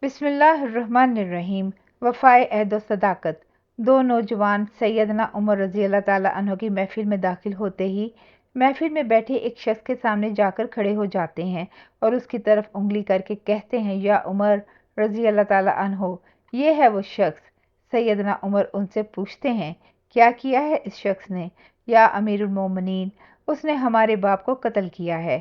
बिस्मिल्लाहिर्रहमानिर्रहीम। वफ़ाए अहद व सदाकत। दो नौजवान सैयदना उमर रज़ी अल्लाह ताला अन्हो की महफ़िल में दाखिल होते ही महफ़िल में बैठे एक शख्स के सामने जाकर खड़े हो जाते हैं और उसकी तरफ उंगली करके कहते हैं, या उमर रज़ी अल्लाह ताला अन्हो। ये है वो शख्स। सैयदना उमर उनसे पूछते हैं, क्या किया है इस शख्स ने? या अमीरुल मोमिनीन, उसने हमारे बाप को कत्ल किया है।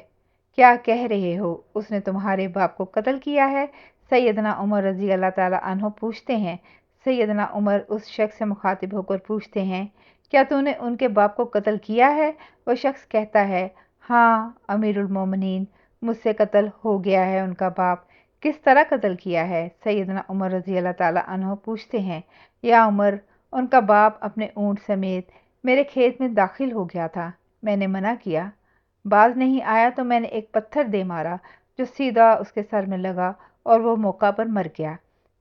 क्या कह रहे हो? उसने तुम्हारे बाप को कत्ल किया है? सैयदना उमर रज़ी अल्लाह ताला अन्हो पूछते हैं। सैयदना उमर उस शख्स से मुखातिब होकर पूछते हैं, क्या तूने उनके बाप को कत्ल किया है? वो शख्स कहता है, हाँ अमीरुल मोमिनीन, मुझसे कत्ल हो गया है उनका बाप। किस तरह कत्ल किया है? सैयदना उमर रज़ी अल्लाह ताला अन्हो पूछते हैं, या उमर, उनका बाप अपने ऊँट समेत मेरे खेत में दाखिल हो गया था। मैंने मना किया, बाज नहीं आया तो मैंने एक पत्थर दे मारा जो सीधा उसके सर में लगा और वो मौका पर मर गया।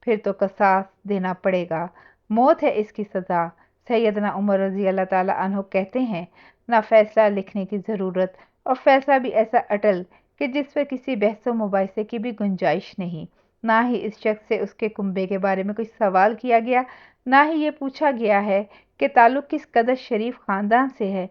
फिर तो कसास देना पड़ेगा, मौत है इसकी सज़ा। सैयदना उमर रज़ी अल्लाह ताला अन्हो कहते हैं, ना फैसला लिखने की ज़रूरत, और फैसला भी ऐसा अटल कि जिस पर किसी बहस व मुबाहिसे की भी गुंजाइश नहीं। ना ही इस शख्स से उसके कुंबे के बारे में कुछ सवाल किया गया, ना ही ये पूछा गया है कि ताल्लुक़ किस कदर शरीफ ख़ानदान से है।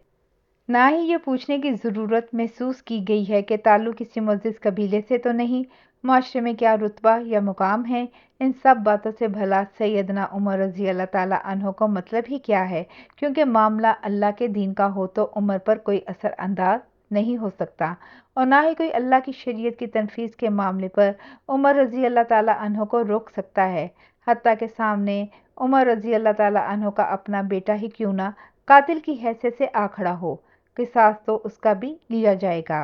ना ही ये पूछने की ज़रूरत महसूस की गई है कि ताल्लुक़ किसी मुअज़्ज़ज़ कबीले से तो नहीं, माशरे में क्या रुतबा या मुकाम है। इन सब बातों से भला सैयदना उमर रज़ी अल्लाह ताला अन्हो को मतलब ही क्या है, क्योंकि मामला अल्लाह के दीन का हो तो उमर पर कोई असर अंदाज नहीं हो सकता, और ना ही कोई अल्लाह की शरीयत की तनफीज़ के मामले पर उमर रज़ी अल्लाह ताला अन्हो को रोक सकता है। हत्ता के सामने उमर रज़ी अल्लाह ताला अन्हो का अपना बेटा ही क्यों ना कातिल की हैसियत से आ खड़ा हो, किसास तो उसका भी लिया जाएगा।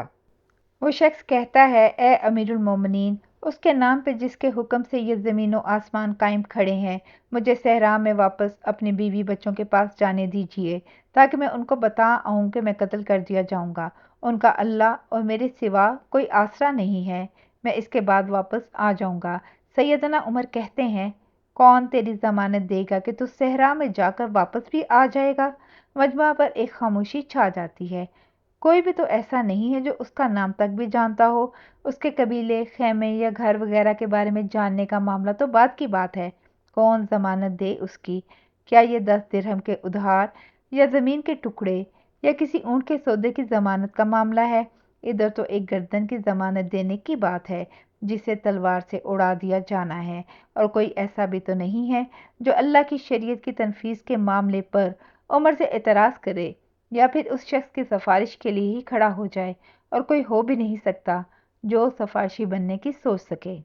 वो शख्स कहता है, ए अमीरुल मोमिनीन, उसके नाम पे जिसके हुक्म से ये ज़मीन व आसमान कायम खड़े हैं, मुझे सहरा में वापस अपनी बीवी बच्चों के पास जाने दीजिए, ताकि मैं उनको बता आऊँ कि मैं कत्ल कर दिया जाऊँगा। उनका अल्लाह और मेरे सिवा कोई आसरा नहीं है। मैं इसके बाद वापस आ जाऊँगा। सैयदना उमर कहते हैं, कौन तेरी ज़मानत देगा कि तू सहरा में जाकर वापस भी आ जाएगा? मजमा पर एक खामोशी छा जाती है। कोई भी तो ऐसा नहीं है जो उसका नाम तक भी जानता हो। उसके कबीले, खेमे या घर वगैरह के बारे में जानने का मामला तो बात की बात है। कौन जमानत दे उसकी? क्या ये 10 दिरहम के उधार, या ज़मीन के टुकड़े, या किसी ऊँट के सौदे की ज़मानत का मामला है? इधर तो एक गर्दन की ज़मानत देने की बात है जिसे तलवार से उड़ा दिया जाना है, और कोई ऐसा भी तो नहीं है जो अल्लाह की शरीयत की तनफीज़ के मामले पर उमर से एतराज़ करे, या फिर उस शख्स की सिफारिश के लिए ही खड़ा हो जाए, और कोई हो भी नहीं सकता जो सिफारिशी बनने की सोच सके।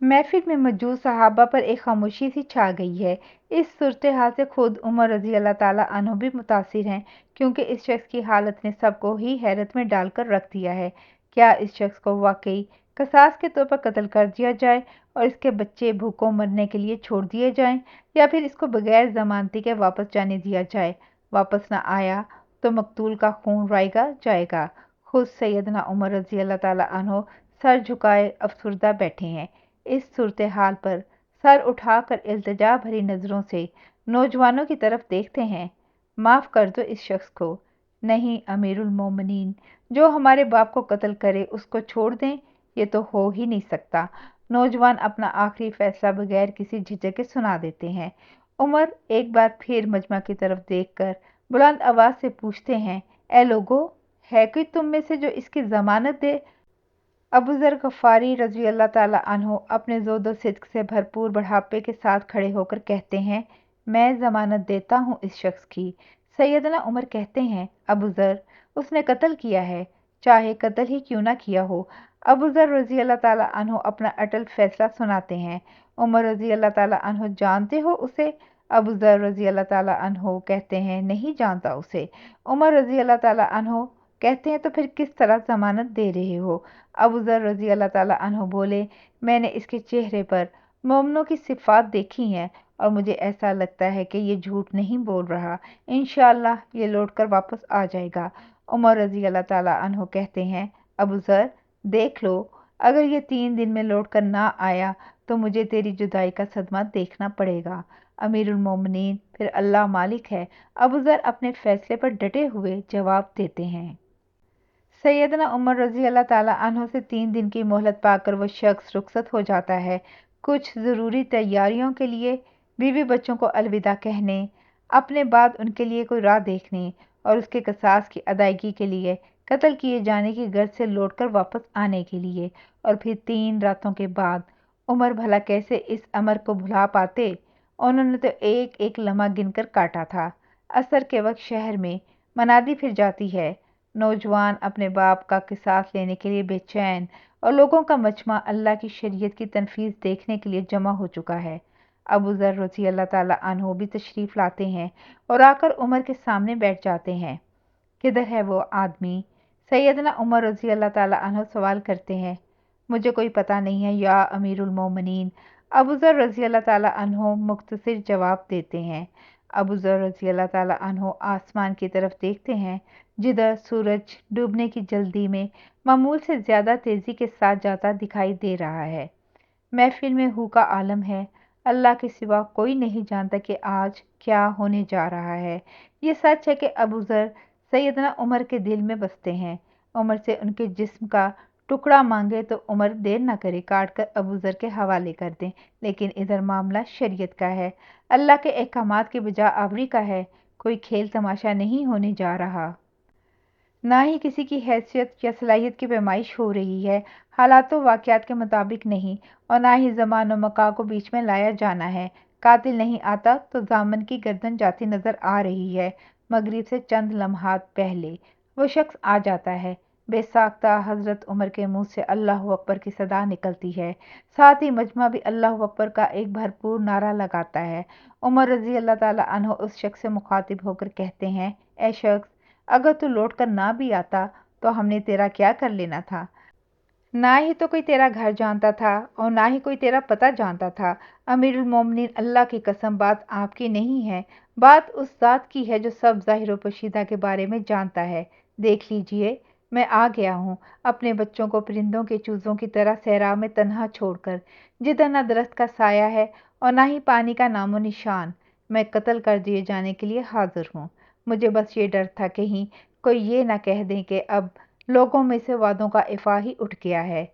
महफिल में मौजूद सहाबा पर एक खामोशी सी छा गई है। इस सूरत हाल से खुद उमर रज़ी अल्लाह ताला अन्हो भी मुतासिर हैं, क्योंकि इस शख्स की हालत ने सबको ही हैरत में डालकर रख दिया है। क्या इस शख्स को वाकई कसास के तौर पर कत्ल कर दिया जाए और इसके बच्चे भूखों मरने के लिए छोड़ दिए जाएं, या फिर इसको बगैर जमानती के वापस जाने दिया जाए? वापस ना आया तो मकतूल का खून रायगा जाएगा। खुद सैयदना उमर रज़ी अल्लाह ताला अन्हो सर झुकाए अफसुर्दा बैठे हैं। इस सूरत हाल पर सर उठाकर इल्तिजा भरी नज़रों से नौजवानों की तरफ देखते हैं। माफ़ कर दो इस शख्स को। नहीं अमीरुल मोमिनीन, जो हमारे बाप को कत्ल करे उसको छोड़ दें, ये तो हो ही नहीं सकता। नौजवान अपना आखिरी फैसला बगैर किसी झिझक के सुना देते हैं। उमर एक बार फिर मजमा की तरफ देखकर बुलंद आवाज़ से पूछते हैं, ए लोगो, है कोई तुम में से जो इसकी ज़मानत दे? अबू ज़र गफ़ारी रज़ी अल्लाह ताला अन्हो अपने ज़ोदो सिद्क से भरपूर बढ़ापे के साथ खड़े होकर कहते हैं, मैं ज़मानत देता हूँ इस शख्स की। सैयदना उमर कहते हैं, अबू ज़र, उसने कत्ल किया है, चाहे कत्ल ही क्यों ना किया हो। अबू ज़र रज़ी अल्लाह ताला अन्हो अपना अटल फैसला सुनाते हैं। उमर रज़ी अल्लाह ताला अन्हो, जानते हो उसे? अबू ज़र रज़ी अल्लाह ताला अन्हो कहते हैं, नहीं जानता उसे। उमर रज़ी अल्लाह ताला अन्हो कहते हैं, तो फिर किस तरह ज़मानत दे रहे हो? अबू ज़र रज़ी अल्लाह ताला अन्हो बोले, मैंने इसके चेहरे पर मोमिनों की सिफ़ात देखी हैं, और मुझे ऐसा लगता है कि ये झूठ नहीं बोल रहा। इंशाअल्लाह ये लौट कर वापस आ जाएगा। उमर रज़ी अल्लाह ताला अन्हो कहते हैं, अबू ज़र, देख लो, अगर ये 3 दिन में लौट कर ना आया तो मुझे तेरी जुदाई का सदमा देखना पड़ेगा। अमीरुल मोमिनीन, फिर अल्लाह मालिक है। अबू ज़र अपने फैसले पर डटे हुए जवाब देते हैं। सैयदना उमर रज़ी अल्लाह ताला अन्हो से 3 दिन की मोहलत पाकर वह शख्स रुखसत हो जाता है। कुछ ज़रूरी तैयारियों के लिए बीवी बच्चों को अलविदा कहने, अपने बाद उनके लिए कोई राह देखने और उसके क़िसास की अदायगी के लिए कत्ल किए जाने की गर्ज से लौटकर वापस आने के लिए। और फिर 3 रातों के बाद उमर भला कैसे इस अमर को भुला पाते। उन्होंने तो एक एक लम्हा गिनकर काटा था। असर के वक्त शहर में मनादी फिर जाती है। नौजवान अपने बाप का क़िसास लेने के लिए बेचैन और लोगों का मजमा अल्लाह की शरीयत की तनफीज़ देखने के लिए जमा हो चुका है। अबू ज़र रज़ी अल्लाह ताला अन्हो भी तशरीफ़ लाते हैं और आकर उमर के सामने बैठ जाते हैं। किधर है वो आदमी? सैयदना उमर रज़ी अल्लाह ताला अन्हो सवाल करते हैं। मुझे कोई पता नहीं है या अमीरुल मोमिनीन, अबू ज़र रज़ी अल्लाह ताला अन्हो मुख्तसर जवाब देते हैं। अबू ज़र रज़ी अल्लाह ताला अन्हो आसमान की तरफ देखते हैं, जिधर सूरज डूबने की जल्दी में मामूल से ज़्यादा तेज़ी के साथ जाता दिखाई दे रहा है। महफिल में हू का आलम है। अल्लाह के सिवा कोई नहीं जानता कि आज क्या होने जा रहा है। ये सच है कि अबू ज़र सैयदना उमर के दिल में बसते हैं। उमर से उनके जिस्म का टुकड़ा मांगे तो उमर देर न करे काट कर अबू ज़र के हवाले कर दें। लेकिन इधर मामला शरीयत का है, अल्लाह के अहकामात की बजा आवरी का है। कोई खेल तमाशा नहीं होने जा रहा, ना ही किसी की हैसियत या सलाहियत की पैमाइश हो रही है। हालात व वाक़यात के मुताबिक नहीं और ना ही ज़मान व मका को बीच में लाया जाना है। कातिल नहीं आता तो दामन की गर्दन जाती नज़र आ रही है। मगरिब से चंद लम्हात पहले वो शख्स आ जाता है। बेसाख्ता हज़रत उमर के मुंह से अल्लाहु अकबर की सदा निकलती है। साथ ही मजमा भी अल्लाहु अकबर का एक भरपूर नारा लगाता है। उमर रज़ी अल्लाह ताला अन्हो उस शख्स से मुखातिब होकर कहते हैं, ए शख्स, अगर तू लौट कर ना भी आता तो हमने तेरा क्या कर लेना था। ना ही तो कोई तेरा घर जानता था और ना ही कोई तेरा पता जानता था। अमीरुल मोमिनीन, अल्लाह की कसम बात आपकी नहीं है, बात उस ज़ात की है जो सब ज़ाहिर व पोशीदा के बारे में जानता है। देख लीजिए, मैं आ गया हूँ, अपने बच्चों को परिंदों के चूज़ों की तरह सहरा में तन्हा छोड़कर, जिधर न दरख्त का साया है और ना ही पानी का नामो निशान। मैं कत्ल कर दिए जाने के लिए हाजिर हूँ। मुझे बस ये डर था कहीं कोई ये ना कह दें कि अब लोगों में से वादों का इफ़ा ही उठ गया है।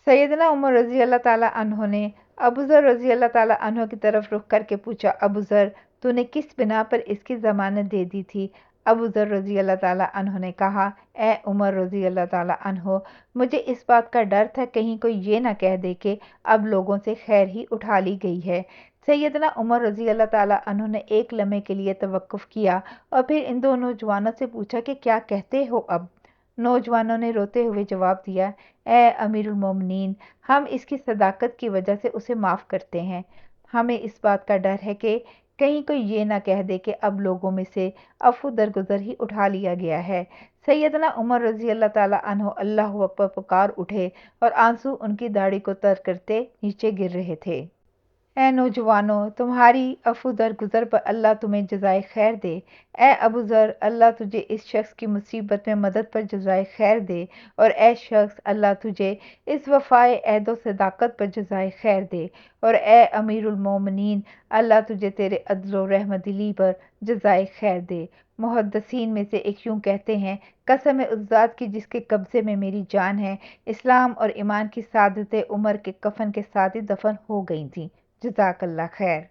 सैयदना उमर रज़ी अल्लाह ताला अन्हो ने अबू ज़र रज़ी अल्लाह ताला अन्हो की तरफ रुख करके पूछा, अबू ज़र, तूने किस बिना पर इसकी ज़मानत दे दी थी? अबू ज़र रज़ी अल्लाह ताला अन्हो ने कहा, ए उमर रज़ी अल्लाह ताला अन्हो, मुझे इस बात का डर था कहीं कोई ये ना कह दे कि अब लोगों से खैर ही उठा ली गई है। सैयदना उमर रज़ी अल्लाह ताला अन्हो ने एक लम्हे के लिए तवक्कुफ़ किया और फिर इन दो नौजवानों से पूछा कि क्या कहते हो अब? नौजवानों ने रोते हुए जवाब दिया, ए अमीरुल मोमिनीन, हम इसकी सदाकत की वजह से उसे माफ़ करते हैं। हमें इस बात का डर है कि कहीं कोई ये ना कह दे कि अब लोगों में से अफ़ू दरगुज़र ही उठा लिया गया है। सैयदना उमर रज़ी अल्लाह ताला अन्हो अल्लाहु अकबर पुकार उठे और आंसू उनकी दाढ़ी को तर करते नीचे गिर रहे थे। ए नौजवानों, तुम्हारी अफ़ू दरगुज़र पर अल्लाह तुम्हें जज़ाए खैर दे। ए अबू ज़र, अल्लाह तुझे इस शख्स की मुसीबत में मदद पर जज़ाए खैर दे। और ए शख्स, अल्लाह तुझे इस वफ़ाए अहद व सदाकत पर जज़ाए खैर दे। और ए अमीरुल मोमिनीन, अल्लाह तुझे तेरे अदल व रहमदिली पर जज़ाए खैर दे। मुहद्दिसीन में से एक यूँ कहते हैं, कसम है उस ज़ात की जिसके कब्ज़े में मेरी जान है, इस्लाम और ईमान की सादतें उमर के कफ़न के साथ ही दफन हो गई थीं। जज़ाकल्लाह खैर।